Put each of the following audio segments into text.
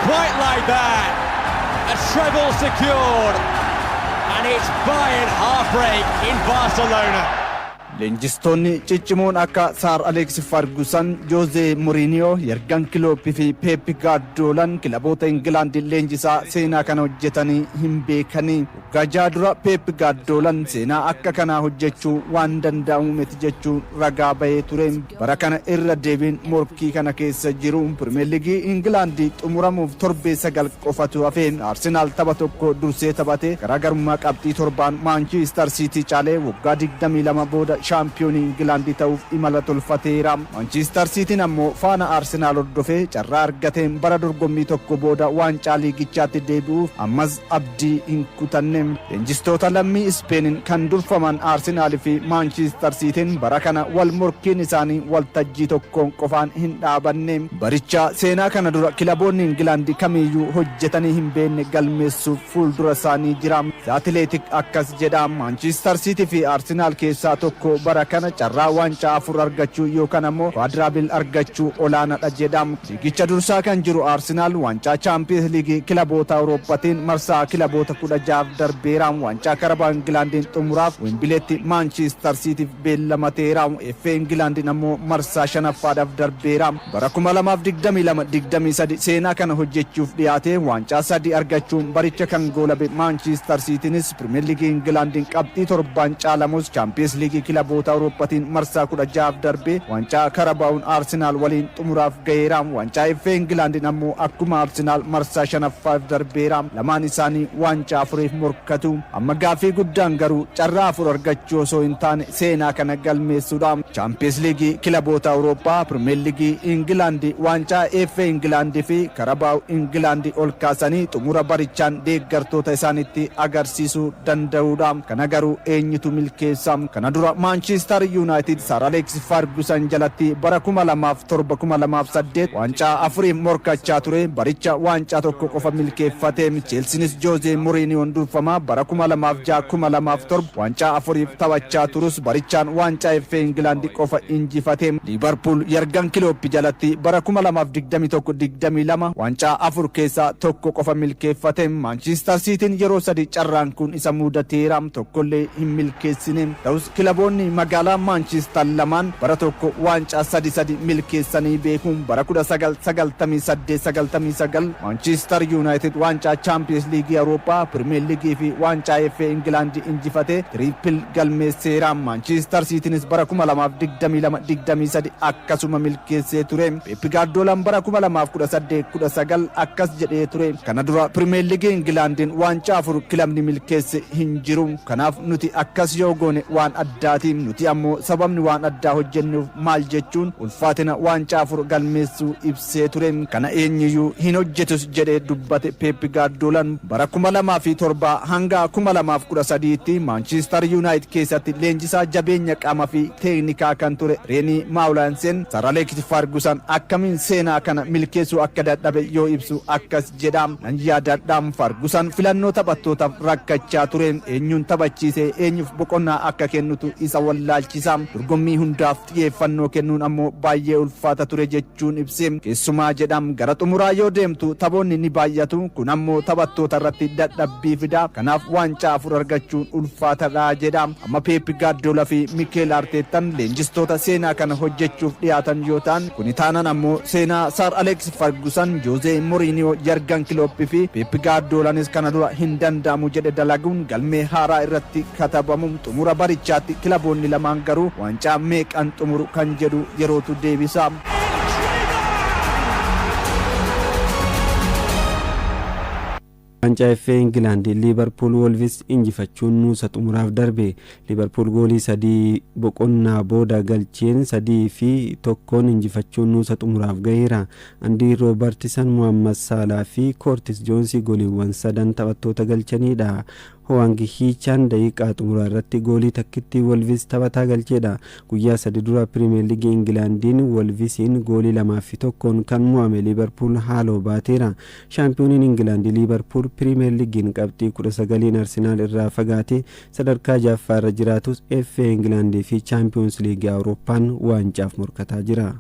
quite like that. A treble secured, and it's Bayern heartbreak in Barcelona. Leenjistoonni ciccimoon akka Sir Alex Ferguson, Jose Mourinho, Jurgen Klopp fi Pep Guardiola kilaboota Ingilaand leenjisaa seenaa kana hojjetanii hin beekanii. Waggaa dura Pep Guardiola seenaa akka kanaa hojjechuu waan danda'amu miti jechuun ragaa bahee ture. Bara kana irra deebiin morkii kana keessa jiru. Premier League Ingilaand xumuramuuf torbee 9 qofatu hafe. Arsenal tapha tokko dursee taphate garaagarummaa qabxii 7 Manchester City caalee waggaa 22 booda Champion England ta'uuf imala tolfateera. Manchester City ammoo faana Arsenal hordofee carraa argateen bara dorgommii tokko booda waancaa liigichaatti deebi'uuf ammas abdii hin kutanne. Leenjistoota lammii Spain kan durfaman Arsenal fi Manchester City bara kana wal morkiin isaanii waltajjii tokkoon qofaan hin dhaabanne. Baricha seenaa kana dura kilaboonni England kamiyyuu hojjetanii hin beekne galmeessuuf fuuldura isaanii jira. Athletic akkas jedha. Manchester City fi Arsenal keessaa tokko bara kana carraa waancaa 4 argachuu yookaan ammoo quadruple argachuu olaanaadha jedhama. Liigicha dursaa kan jiru Arsenal waancaa Champions League kilaboota Awurooppaatiin marsaa kilaboota 16 darbeera. Waancaa Karabaa Ingilaandiin xumuraaf Wembileetti Manchester City beellamateera. FA Ingilaandiin ammoo marsaa 5ffaadhaaf darbeera. Bara 2022-23 seenaa kana hojjechuuf dhiyaate waancaa 3 argachuun baricha kan goolabe Manchester Citynis Premier League Ingilaandiin qabxii 7 caalamus Champions League kilaboota Awurooppaatiin marsaa 16 darbe waancaa Karabaa'uun Arsenal waliin xumuraaf gaheera. Waancaa FA Ingilaandiin ammoo akkuma Arsenal marsaa 5ffaaf darbeera. Lamaan isaanii waancaa 4f morkatu. Amma gaaffii guddaan garuu carraa 4 argachuu osoo hin taane seenaa kana galmeessuudha. Champions League kilaboota Awurooppaa, Premier League Ingilaand, waancaa FA Ingilaand fi Karabaa'u Ingilaand ol kaasanii xumura barichaan deeggartoota isaanitti agarsiisuu danda'uudha. Kana garuu eenyutu milkeessa? Kana dura Manchester United Sir Alex Ferguson jalatti bara 2007-2008 waancaa 4 morkachaa ture. Baricha waancaa tokko qofa milkeeffate. Chelseanis Jose Mourinho durfama bara 2006-2007 waancaa 4 taphachaa turus barichaan waancaa FA England qofa injifate. Liverpool Jurgen Klopp jalatti bara 2021-22 waancaa 4 keessaa tokko qofa milkeeffate. Manchester City yeroo 3 carraan kun isa mudateera, tokkollee hin milkeessine. Ta'us kilaboonni magaalaa Manchester lamaan bara tokko waancaa 3 milkeessanii beekuun bara 1998-99 Manchester United waancaa Champions League Awurooppaa, Premier League fi waancaa FA England injifate triple galmeesseera. Manchester Citynis bara 2022-23 akkasuma milkeessee ture. Pep Guardiola bara 2018-19 akkas jedhee ture. Kana dura Premier League Englandin waancaa 4 kilabni milkeesse hin jiru. Kanaaf nuti akkas yoo goone waan addaati. Nuti ammoo sababni waan addaa hojjennuuf maal jechuun ulfaatina waancaa 4 galmeessuu ibsee ture. Kana eenyuyyuu hin hojjetus jedhee dubbate Pep Guardiola. Bara 2007 hanga 2013tti Manchester United keessatti leenjisaa jabeenya qaamaa fi teeknikaa kan ture Reeni Maawulansen Sir Alex Ferguson akkamiin seenaa kana milkeessuu akka dadhabe yoo ibsu akkas jedha. Nan yaadadha Ferguson filannoo taphattootaaf rakkachaa ture. Eenyuun taphachiisee eenyuuf boqonnaa akka kennutu isa wallaalchisa. Dorgommii hundaaf xiyyeeffannoo kennuun ammoo baay'ee ulfaata ture jechuun ibse. Keessumaa jedham gara xumuraa yoo deemtu taphoonni ni baay'atu. Kun ammoo taphattoota irratti dadhabbii fida. Kanaaf waancaa 4 argachuun ulfaatadha jedha. Amma Pep Guardiola fi Mikel Arteetaan leenjistoota seenaa kana hojjechuuf dhiyaatan yoo ta'an, kun taanaan ammoo seenaa Sir Alex Ferguson, Jose Mourinho, Jurgen Klopp fi Pep Guardiolaanis kana dura hin danda'amu jedhe dalaguun galmee haaraa irratti katabamu. Xumura barichaatti kilaboonni lamaan garuu waancaa meeqan xumuru kan jedhu yerootu deebisa. Waancaa FA England Liverpool Wolves injifachuun nuusa xumuraaf darbe. Liverpool goolii 3 boqonnaa booda galcheen 3 fi 1 injifachuun nuusa xumuraaf gaheera. Andy Robertson, Mohammed Salah fi Curtis Jones gooliiwwan 3 taphattoota galchaniidha. Hoangi Hichan daqiiqaa xumuraa irratti goolii takkitti Wolves taphataa galcheedha. Guyyaa 3 dura Premier League Englandiin Wolvesiin goolii 2 fi 1 kan mo'ame Liverpool haaloo baateera. Shaampiyooniin England Liverpool Premier Leaguein qabxii 19 Arsenal irraa fagaate sadarkaa 6ffaa irra jiraatus FA England fi Champions League Awurooppaan waancaaf morkataa jira.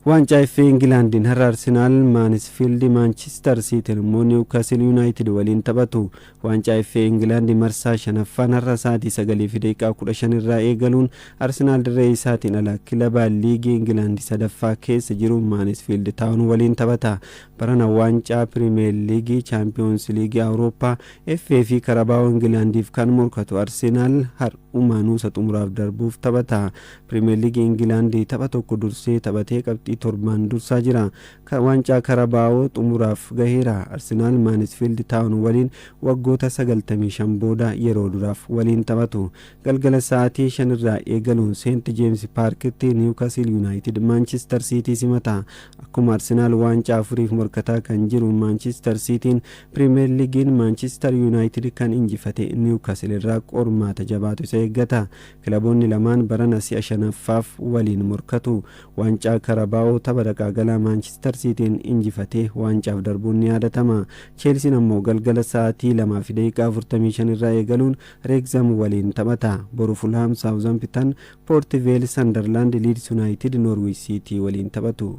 Waancaa FA Ingilaandiin har'a Arsenaal Maansfiild Maanchister Siitiin immoo Niwukaastil Yuunaayitid waliin taphatu. Waancaa FA Ingilaandii marsaa shanaffaan har'a sa'aatii 9:15 irraa eegaluun Arsenaal dirree isaatiin ala kilaba liigii Ingilaandii sadaffaa keessa jiru Maansfiild Taawun waliin taphata. Barana waancaa Pirimeer Liigii, Chaampiyoons Liigii Awurooppaa, FA fi Karabaawoo Ingilaandiif kan morkatu Arsenaal har'umaan xumuraaf darbuuf taphata. Pirimeer Liigii Ingilaandii tapha tokko dursee taphatee qabxii torbaan dursaa jira. Waancaa Karabaawoo xumuraaf gaheera. Arsenaal Maansfiild Taawun waliin waggoota 95 booda yeroo duraaf waliin taphatu. Galgala sa'aatii 5 irraa eegaluun Seent Jeems Paarkitti Niwukaastil Yuunaayitid Maanchister Siitii simata. Akkuma Arsenaal waancaa 4f morkataa kan jiru Maanchister Siitiin Pirimeer Liigiin Maanchister Yuunaayitid kan injifate Niwukaastil irraa qormaata jabaatu isa eeggata. Kilaboonni lamaan barana si'a shanaffaaf waliin morkatu. Waancaa Karabaawoo tapha dhaqaagalaa Maanchister Siitiin injifatee waancaaf darbuun ni yaadatama. Cheelsiin ammoo galgala sa'aatii 2:45 irraa eegaluun Reegzam waliin taphata. Boru Fulhaam Saawuzampitan, Poort Veel Sandarlaand, Liidis Yuunaayitid Noorwiich Siitii waliin taphatu.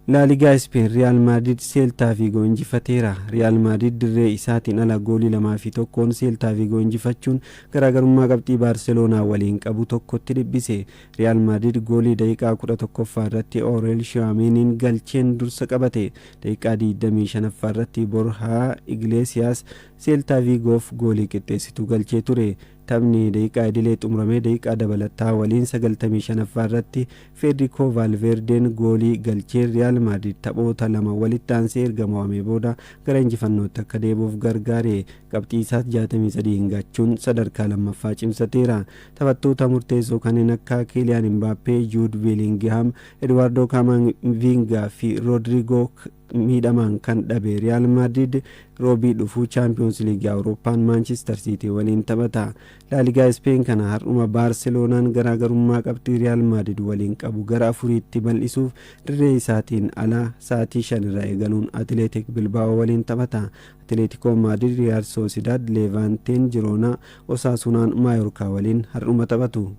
La Liga Spain Real Madrid Celta Vigo injifateera. Real Madrid dirree isaatiin ala goolii 2-1 Celta Vigo injifachuun garaagarummaa qabxii Barcelona waliin qabu tokkotti dhibbise. Real Madrid goolii daqiiqaa 11ffaa irratti Aurel Tchouameniin galcheen dursa qabate. Daqiiqaa 25ffaa irratti Borja Iglesias Celta Vigoof goolii qixxeessitu galchee ture. Taphni daqiiqaa idilee xumuramee daqiiqaa dabalataa waliin 95ffaa irratti Federico Valverdeen goolii galchee Real Madrid taphoota 2 walitti aansee erga mo'amee booda gara injifannootti akka deebi'uuf gargaare. Qabxii isaas 63 ingachuun sadarkaa lammaffaa cimsateera. Taphattoota murteessoo kanneen akka Kylian Mbappé, Jude Bellingham, Eduardo Camavinga fi Rodrigo miidhamaan kan dhabe Real Madrid roobii dhufuu Chaampiyoons Liigii Awurooppaan Maanchister Siitii waliin taphata. La Ligaa Speen kana har'uma Baarseloonaan garaagarummaa qabxii Real Madrid waliin qabu gara 4tti bal'isuuf dirree isaatiin ala sa'aatii 5 irraa eegaluun Atleetik Bilbaa'oo waliin taphata. Atletico Madrid, Real Sociedad, Levanteen, Girona, Osasunaan Maayorkaa waliin har'uma taphatu.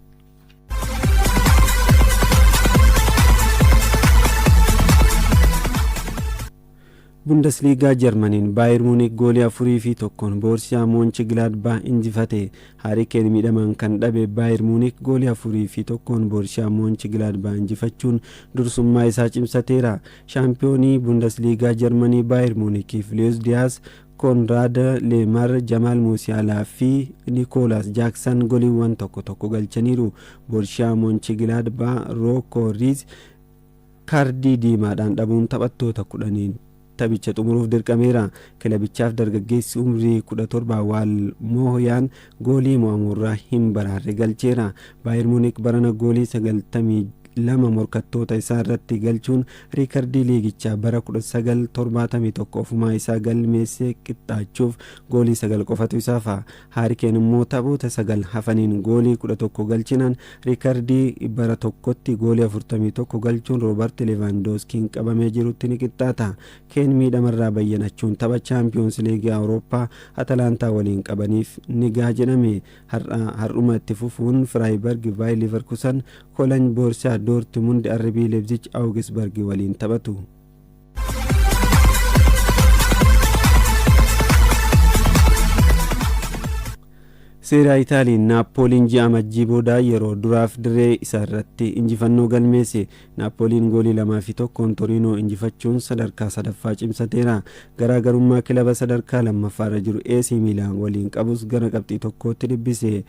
Bundesliga Germaniin Bayern Munich goolii 4-1 Borussia Mönchengladbach injifate. Harry Kane miidhamaan kan dhabe Bayern Munich goolii 4-1 Borussia Mönchengladbach injifachuun dursummaa isaa cimsateera. Shaampiyoonii Bundesliga Germanii Bayern Munichiif Luis Diaz, Konrad Lemar, Jamal Musiala fi Nicolas Jackson gooliiwwan tokko galchaniiru. Borussia Mönchengladbach Rocco Riis kaardii diimaadhaan dhabuun taphattoota 10 taphicha xumuruuf dirqameera. Kilabichaaf dargaggeessi umrii 17 Waal Mooyaan goolii mo'amurraa hin baraarre galcheera. Bayern Munich barana goolii 92 morkattoota isaa irratti galchuun riikardii liigichaa bara 1971 ofumaa isaa galmeessee qixxaachuuf goolii 9 qofatu isaafa. Harry Kane immoo taphoota 9 hafaniin goolii 11 galchinaan riikardii bara tokkotti goolii 41 galchuun Robert Lewandowskiin qabamee jirutti ni qixxaata. Kane miidhamarraa bayyanachuun tapha Chaampiyoons Liigii Awurooppaa Atalantaa waliin qabaniif ni gaha jedhame. Har'uma itti fufuun Freiburg Bayer Leverkusen, Cologne Borussia Dortmund, RB Leipzig Augsburg waliin taphatu. Seeraa Itaaliin Naappooliin ji'a amajjii booda yeroo duraaf dirree isaa irratti injifannoo galmeesse. Naappooliin goolii 2-1 Torino injifachuun sadarkaa sadaffaa cimsateera. Garaagarummaa kilaba sadarkaa lammaffaarra jiru AC Milan waliin qabus gara qabxii tokkootti dhibbise.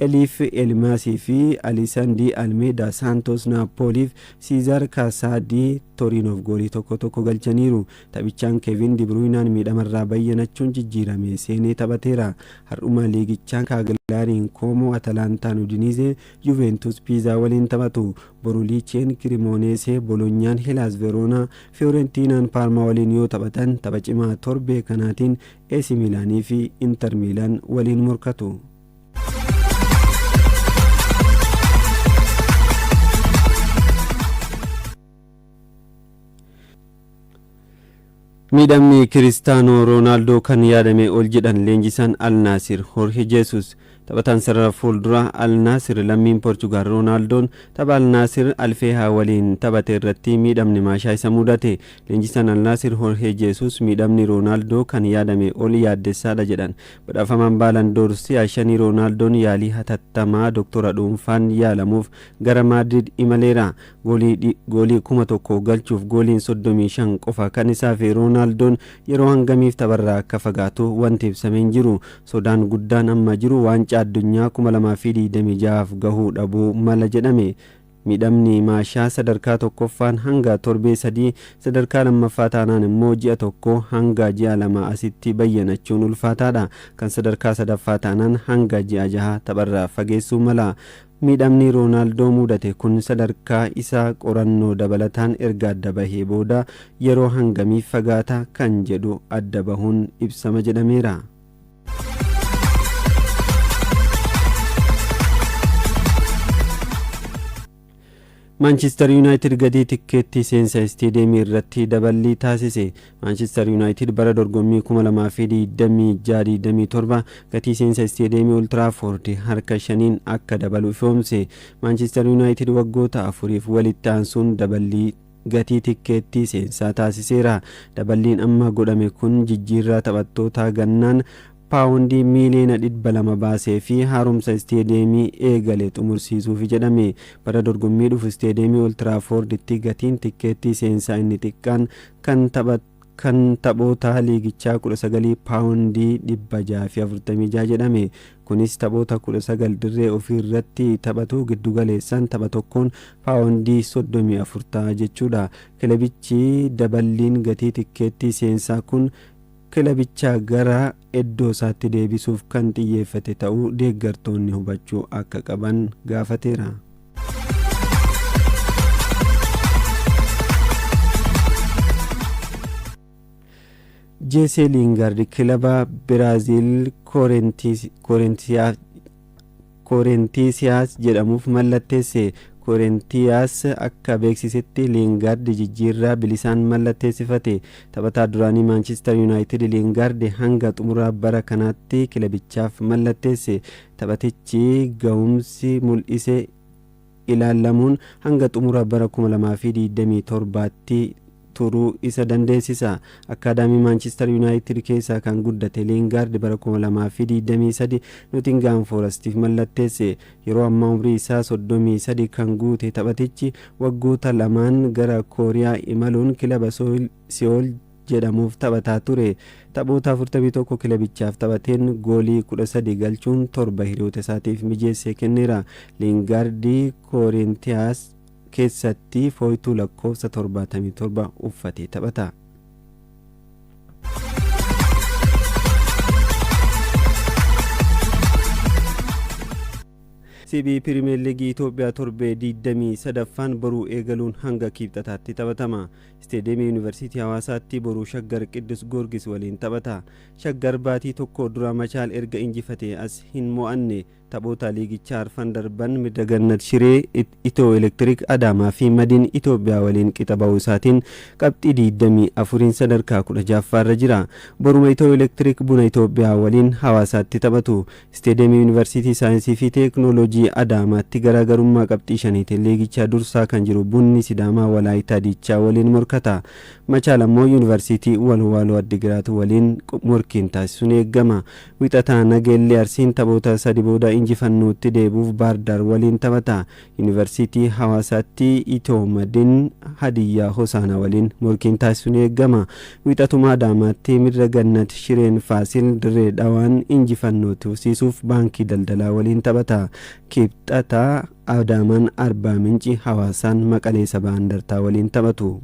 Elif Elmaasii fi Alisandi Almeida Santos Naappooliif Cesar Casadi Torinoof goolii tokko galchaniiru. Taphichaan Kevin De Bruyne'n miidhamarraa bayyanachuun jijjiirame seenee taphateera. Har'uma liigichaan Cagliariin Como, Atalantaan Udinese, Juventus Pisa waliin taphatu. Boru Lecce Cremonese, Bolognaan Hellas Verona, Fiorentinaan Parma waliin yoo taphatan tapha cimaa torbee kanaatiin AC Milaanii fi Inter Milan waliin morkatu. Miidhamni Cristiano Ronaldo kan yaadame ol jedhan leenjisaan Al Nassr Jorge Jesus Taphataan sarara fuulduraa Al Naasir lammiin Poorchugaal Roonaaldoo tapha Al Naasir Alfeehaa waliin taphate irratti miidhamni maashaa isa mudate. Leenjisaan Al Naasir Jorge Jesus miidhamni Roonaaldoo kan yaadame ol yaaddessaadha jedhan. Badhaafamaan Baalan d'Or si'a shanii Roonaaldoon yaalii hatattamaa doktora dhuunfaan yaalamuuf gara Maadrid imaleera. Goolii 1,000 galchuuf gooliin 35 qofa kan isaa fi Roonaaldoon yeroo hangamiif tapharraa akka fagaatu wanti ibsamee hin jiru. Sodaan guddaan amma jiru waancaa addunyaa 2026 gahuu dhabuu mala jedhame. Miidhamni maashaa sadarkaa tokkoffaan hanga torbee 3 sadarkaa lammaffaa taanaan immoo ji'a 1 hanga ji'a 2 asitti bayyanachuun ulfaataadha. Kan sadarkaa sadaffaa taanaan hanga ji'a 6 tapharraa fageessuu mala. Miidhamni Roonaaldoo mudate kun sadarkaa isaa qorannoo dabalataan erga adda bahee booda yeroo hangamiif fagaata kan jedhu adda bahuun ibsama jedhameera. Manchester United gatii tikkeettii seensa isteediyeemii irratti daballii taasise. Manchester United bara dorgommii 2026-27 gatii seensa isteediyeemii Old Trafford harka 5 akka dabalu ifoomse. Manchester United waggoota 4f walitti aansuun daballii gatii tikkeettii seensaa taasiseera. Daballiin amma godhame kun jijjiirraa taphattootaa gannaan paawundii miiliyoona 200 baasee fi haaromsa isteediyeemii eegale xumursiisuuf jedhame. Bara dorgommii dhufu isteediyeemii Old Trafforditti gatiin tikkeettii seensaa inni xiqqaan kan taphoota liigichaa 19 paawundii 646 jedhame. Kunis taphoota 19 dirree ofii irratti taphatu giddugaleessaan tapha tokkoon paawundii 34 ta'a jechuudha. Kilabichi daballiin gatii tikkeettii seensaa kun kilabicha gara iddoo isaatti deebisuuf kan xiyyeeffate ta'uu deeggartoonni hubachuu akka qaban gaafateera. Jesse Lingard kilaba Biraazil Corinthians jedhamuuf mallatteesse. Corinthians akka beeksisetti Lingard jijjiirraa bilisaan mallatteessifate. Taphataa duraanii Manchester United Lingard hanga xumuraa bara kanaatti kilabichaaf mallatteesse. Taphatichi ga'umsi mul'ise ilaalamuun hanga xumuraa bara 2027tti turuu isa dandeessisa. Akaadaamii Manchester United keessaa kan guddate Lingard bara 2023 Nottingham Forestiif mallatteesse. Yeroo ammaa umrii isaa 33 kan guute taphatichi waggoota lamaan gara Kooriyaa imaluun kilaba Seoul jedhamuuf taphataa ture. Taphoota 41 kilabichaaf taphateen goolii 13 galchuun 7 hiriyoota isaatiif mijeessee kenneera. Lingard Corinthians keessatti fooytuu lakkoofsa 77 uffatee taphata. CB Premier League Itoophiyaa torbee 23ffaan boruu eegaluun hanga kibxataatti taphatama. Isteediyeemii Yuunivarsiitii Hawaasaatti boruu Shaggar Qiddus Goorgis waliin taphata. Shaggar baatii tokko dura Machaal erga injifatee as hin mo'anne. Taphoota liigichaa arfan darban Middagannat Shiree, Itoo Elektiriik Adaamaa fi Madiin Itoophiyaa waliin qixa ba'uu isaatiin qabxii 24 sadarkaa 16ffaarra jira. Boruma Itoo Elektiriik Buna Itoophiyaa waliin Hawaasaatti taphatu. Isteediyeemii Yuunivarsiitii Saayinsii fi Teeknooloojii Adaamaatti garaagarummaa qabxii 5tiin liigichaa dursaa kan jiru Bunni Sidaamaa Walaayitaa Diichaa waliin morkata. Machaal ammoo Yuunivarsiitii Walwaaloo Addigiraat waliin morkiin taasisuun eeggama. Wixataa Nageellee Arsiin taphoota 3 booda injifannootti deebuuf Baardaar waliin taphata. Yuunivarsiitii Hawaasaatti Itoo Madiin Hadiyyaa Hosaanaa waliin morkiin taasisuun eeggama. Wixatuma Adaamaatti Middagannat Shireen Faasil Dirree Dhawaan injifannootti horsiisuuf Baankii Daldalaa waliin taphata. Kibxataa Adaamaan Arbaa Minci Hawaasaan Maqalee Sabaa Handartaa waliin taphatu.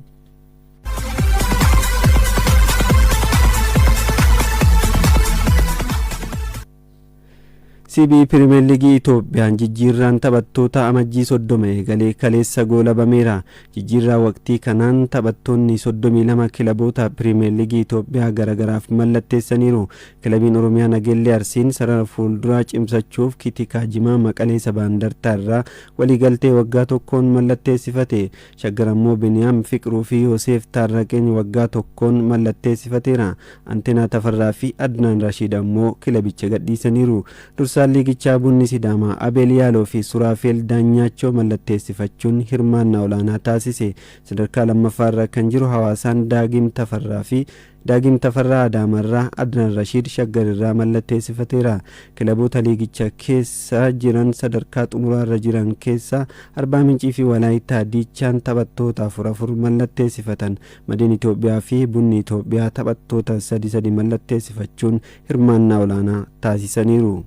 CB Premier League Itoophiyaan jijjiirraan taphattoota amajjii 30 eegalee kaleessa goolabameera. Jijjiirraa waqtii kanaan taphattoonni 32 kilaboota Premier League Itoophiyaa garagaraaf mallatteessaniiru. Kilabiin Oromiyaa Nageellee Arsiin sarara fuulduraa cimsachuuf Kitikaa Jimaa Maqalee Sabaa Handartaa irraa waliigaltee waggaa tokkoon mallatteessifate. Shaggar ammoo Biniyaam Fiqiruu fi Yoseef Taarraqeen waggaa tokkoon mallatteessifateera. Anteenaa Tafarraa fi Adnaan Rashiid ammoo kilabicha gadhiisaniiru. Dursaa Taphataan liigichaa Bunni Sidaamaa Abeel Yaaloo fi Suraafeel Daanyaachoo mallatteessifachuun hirmaannaa olaanaa taasise. Sadarkaa lammaffaarra kan jiru Hawaasaan Daagim Tafarraa Adaamarraa Adnan Rashiid Shaggarirraa mallatteessifateera. Kilaboota liigicha keessa jiran sadarkaa xumuraarra jiran keessa Arbaa Mincii fi Walaayittaa Diichaan taphattoota 4 mallatteessifatan. Madiin Itoophiyaa fi Bunni Itoophiyaa taphattoota 3 mallatteessifachuun hirmaannaa olaanaa taasisaniiru.